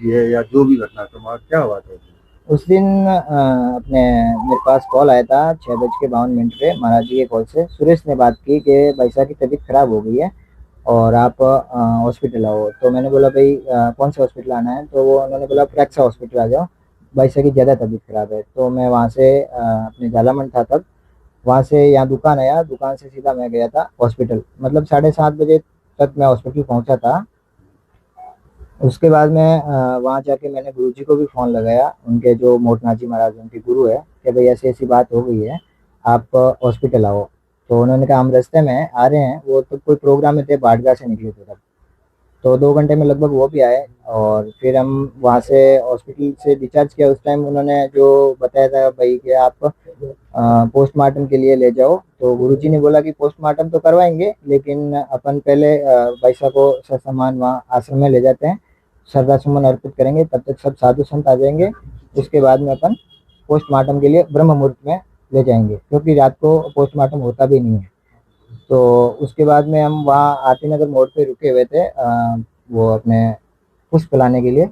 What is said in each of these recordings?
ये या जो भी घटना तुम्हारा क्या हुआ था उसमें? उस दिन अपने मेरे पास कॉल आया था 6:52 पे महाराज जी के कॉल से। सुरेश ने बात की कि भाई साहब की तबीयत खराब हो गई है और आप हॉस्पिटल आओ। तो मैंने बोला भाई कौन सा हॉस्पिटल आना है? तो वो उन्होंने बोला प्रेक्सा हॉस्पिटल आ जाओ, भाई साहब की ज़्यादा तबीयत खराब है। तो मैं वहाँ से अपने झालामन था तब, वहाँ से यहाँ दुकान आया, दुकान से सीधा मैं गया था हॉस्पिटल। मतलब 7:30 बजे तक मैं हॉस्पिटल पहुँचा था। उसके बाद में वहाँ जाके मैंने गुरुजी को भी फ़ोन लगाया, उनके जो मोटनाजी महाराज उनके गुरु है, कि भाई ऐसी ऐसी बात हो गई है, आप हॉस्पिटल आओ। तो उन्होंने कहा हम रास्ते में आ रहे हैं। वो तो कोई प्रोग्राम में थे, बाटगा से निकले थे तब। तो 2 घंटे में लगभग वो भी आए और फिर हम वहाँ से हॉस्पिटल से डिस्चार्ज किया। उस टाइम उन्होंने जो बताया था भाई कि आप पोस्टमार्टम के लिए ले जाओ। तो गुरुजी ने बोला कि पोस्टमार्टम तो करवाएंगे, लेकिन अपन पहले भाई साहब को ससामान वहाँ आश्रम में ले जाते हैं, श्रद्धा सुमन अर्पित करेंगे, तब तक सब साधु संत आ जाएंगे। उसके बाद में अपन पोस्टमार्टम के लिए ब्रह्म मुहूर्त में ले जाएंगे, क्योंकि रात को पोस्टमार्टम होता भी नहीं है। तो उसके बाद में हम वहाँ आरती नगर मोड़ पे रुके हुए थे, वो अपने पुष्प लाने के लिए,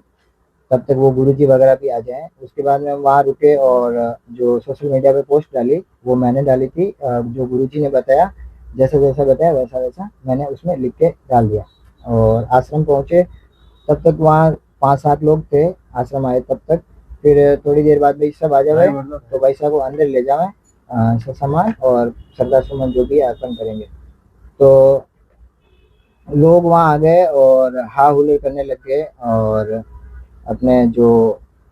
तब तक वो गुरुजी वगैरह भी आ जाएं। उसके बाद में हम वहाँ रुके और जो सोशल मीडिया पे पोस्ट डाली वो मैंने डाली थी। जो गुरुजी ने बताया, जैसा जैसा बताया वैसा वैसा मैंने उसमें लिख के डाल दिया। और आश्रम पहुँचे, तब तक वहाँ 5-7 लोग थे। आश्रम आए तब तक, फिर थोड़ी देर बाद भाई सब आ जावे तो भाई साहब को अंदर ले जावे, सामान और श्रद्धा सुमन जो भी है अर्पण करेंगे। तो लोग वहाँ आ गए और हा हुल्लोड़ करने लग गए और अपने जो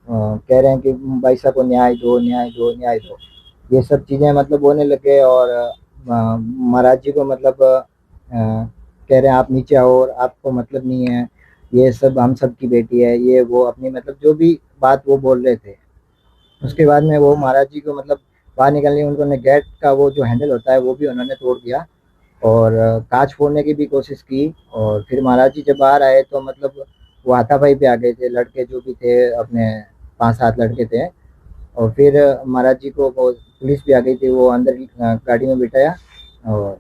कह रहे हैं कि भाई साहब को न्याय दो, न्याय दो, न्याय दो, ये सब चीज़ें मतलब होने लग गए। और महाराज जी को मतलब कह रहे हैं आप नीचे आओ और आपको मतलब नहीं है, ये सब हम सब की बेटी है, ये वो अपनी मतलब जो भी बात वो बोल रहे थे। उसके बाद में वो महाराज जी को मतलब बाहर निकलने, उन्होंने गेट का वो जो हैंडल होता है वो भी उन्होंने तोड़ दिया और कांच फोड़ने की भी कोशिश की। और फिर महाराज जी जब बाहर आए तो मतलब वो हाथापाई पे आ गए थे, लड़के जो भी थे अपने 5-7 लड़के थे। और फिर महाराज जी को वो पुलिस भी आ गई थी, वो अंदर की गाड़ी में बिठाया और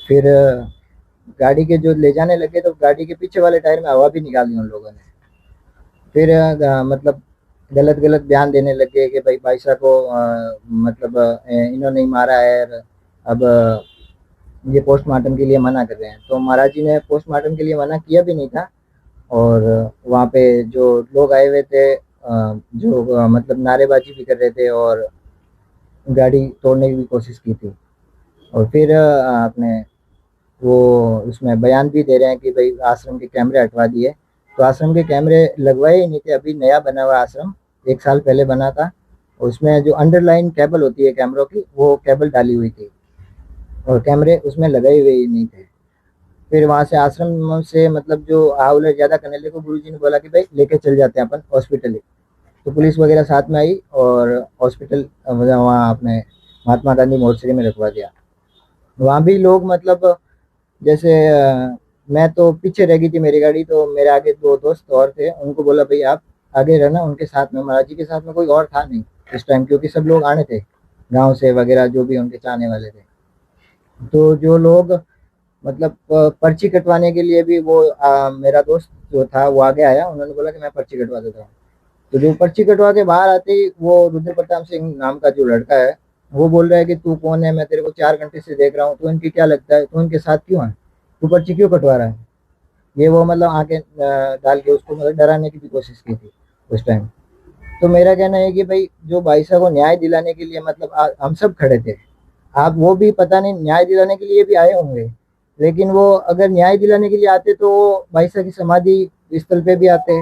फिर गाड़ी के जो ले जाने लगे तो गाड़ी के पीछे वाले टायर में हवा भी निकाल दी उन लोगों ने। फिर मतलब गलत गलत बयान देने लगे कि भाई भाई साहब को मतलब इन्होंने ही मारा है। अब ये पोस्टमार्टम के लिए मना कर रहे हैं। तो महाराज जी ने पोस्टमार्टम के लिए मना किया भी नहीं था। और वहाँ पे जो लोग आए हुए थे जो मतलब नारेबाजी भी कर रहे थे और गाड़ी तोड़ने की भी कोशिश की थी। और फिर आपने वो उसमें बयान भी दे रहे हैं कि भाई आश्रम के कैमरे हटवा दिए। तो आश्रम के कैमरे लगवाए ही नहीं थे, अभी नया बना हुआ आश्रम 1 साल पहले बना था। उसमें जो अंडरलाइन केबल होती है कैमरों की, वो केबल डाली हुई थी और कैमरे उसमें लगाए हुए ही नहीं थे। फिर वहाँ से आश्रम से मतलब जो हावले ज़्यादा करने लगे, गुरुजी ने बोला कि भाई लेके चल जाते हैं अपन हॉस्पिटल ही। तो पुलिस वगैरह साथ में आई और हॉस्पिटल मतलब वहाँ अपने महात्मा गांधी मोर्चरी में रखवा दिया। वहाँ भी लोग मतलब जैसे मैं तो पीछे रह गई थी मेरी गाड़ी, तो मेरे आगे 2 दोस्त और थे, उनको बोला भाई आप आगे रहना उनके साथ में। महाराज जी के साथ में कोई और था नहीं इस टाइम, क्योंकि सब लोग आने थे गांव से वगैरह जो भी उनके चाहने वाले थे। तो जो लोग मतलब पर्ची कटवाने के लिए भी वो मेरा दोस्त जो था वो आगे आया, उन्होंने बोला कि मैं पर्ची कटवा देता हूँ। तो जो पर्ची कटवा के बाहर आते ही वो रुद्र प्रताप सिंह नाम का जो लड़का है वो बोल रहा है कि तू कौन है, मैं तेरे को 4 घंटे से देख रहा हूँ, तू इनकी क्या लगता है, तू इनके साथ क्यों है, तू पर्ची क्यों कटवा रहा है। ये वो मतलब आके डाल के उसको मतलब डराने की भी कोशिश की थी उस टाइम। तो मेरा कहना है कि भाई जो भाई साहब को न्याय दिलाने के लिए मतलब हम सब खड़े थे। आप वो भी पता नहीं न्याय दिलाने के लिए भी आए होंगे, लेकिन वो अगर न्याय दिलाने के लिए आते तो वो भाई साहब की समाधि स्थल पे भी आते,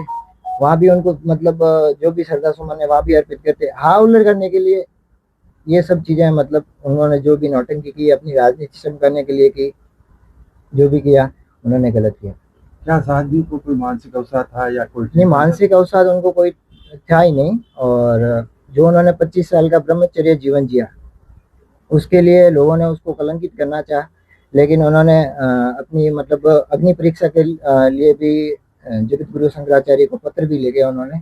वहाँ भी उनको मतलब जो भी श्रद्धा सुमन है वहाँ भी अर्पित करते। हाँ उल्लड़ करने के लिए ये सब चीजें मतलब उन्होंने जो भी नौटंकी की अपनी राजनीति से करने के लिए की, जो भी किया उन्होंने गलत किया। क्या साहब को कोई मानसिक अवसाद था या कोई नहीं, ट्रीटमेंट था? मानसिक अवसाद उनको कोई था ही नहीं। और जो उन्होंने 25 साल का ब्रह्मचर्य जीवन जिया उसके लिए लोगों ने उसको कलंकित करना चाहा। लेकिन उन्होंने अपनी मतलब अग्नि परीक्षा के लिए भी जगत गुरु शंकराचार्य को पत्र भी लिखे उन्होंने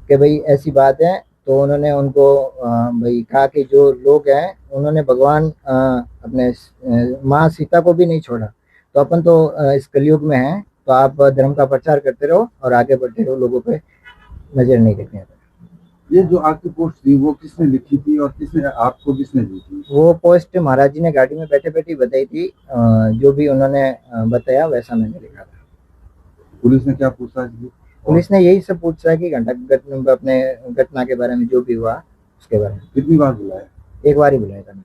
कि भाई ऐसी बात है। तो उन्होंने उनको भाई कहा कि जो लोग हैं उन्होंने भगवान अपने माँ सीता को भी नहीं छोड़ा, तो अपन तो इस कलयुग में हैं, तो आप धर्म का प्रचार करते रहो और आगे बढ़ते रहो, लोगों पे नजर नहीं रखनी है। ये जो आपकी पोस्ट थी वो किसने लिखी थी और किसने दी थी? वो पोस्ट महाराज जी ने गाड़ी में बैठे बैठे बताई थी। जो भी उन्होंने बताया वैसा मैंने लिखा था। पुलिस ने क्या पूछताछ की? पुलिस ने यही सब पूछा है कि अपने घटना के बारे में जो भी हुआ उसके बारे में। कितनी बार बुलाया? एक बार ही बुलाया था।